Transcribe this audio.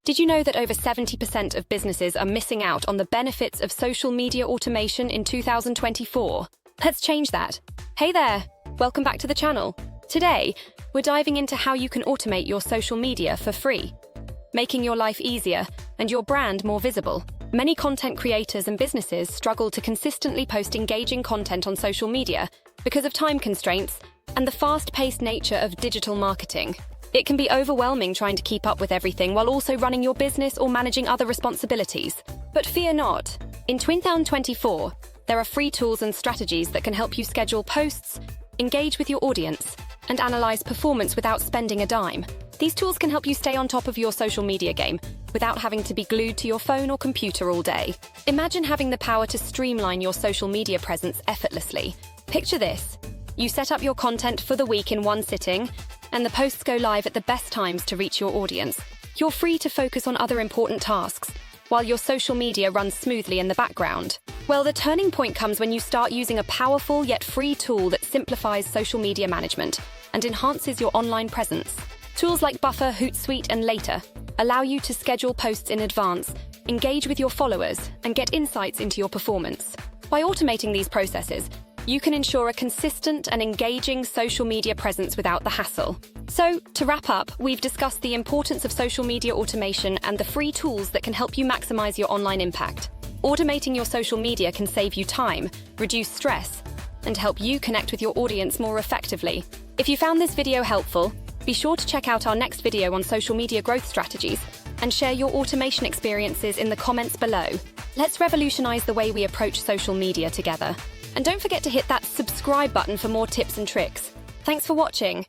Did you know that over 70% of businesses are missing out on the benefits of social media automation in 2024? Let's change that. Hey there, welcome back to the channel. Today, we're diving into how you can automate your social media for free, making your life easier and your brand more visible. Many content creators and businesses struggle to consistently post engaging content on social media because of time constraints and the fast-paced nature of digital marketing. It can be overwhelming trying to keep up with everything while also running your business or managing other responsibilities. But fear not. In 2024, there are free tools and strategies that can help you schedule posts, engage with your audience, and analyze performance without spending a dime. These tools can help you stay on top of your social media game without having to be glued to your phone or computer all day. Imagine having the power to streamline your social media presence effortlessly. Picture this. You set up your content for the week in one sitting, and the posts go live at the best times to reach your audience. You're free to focus on other important tasks, while your social media runs smoothly in the background. Well, the turning point comes when you start using a powerful yet free tool that simplifies social media management and enhances your online presence. Tools like Buffer, Hootsuite, and Later allow you to schedule posts in advance, engage with your followers, and get insights into your performance. By automating these processes, you can ensure a consistent and engaging social media presence without the hassle. So, to wrap up, we've discussed the importance of social media automation and the free tools that can help you maximize your online impact. Automating your social media can save you time, reduce stress, and help you connect with your audience more effectively. If you found this video helpful, be sure to check out our next video on social media growth strategies and share your automation experiences in the comments below. Let's revolutionize the way we approach social media together. And don't forget to hit that subscribe button for more tips and tricks. Thanks for watching.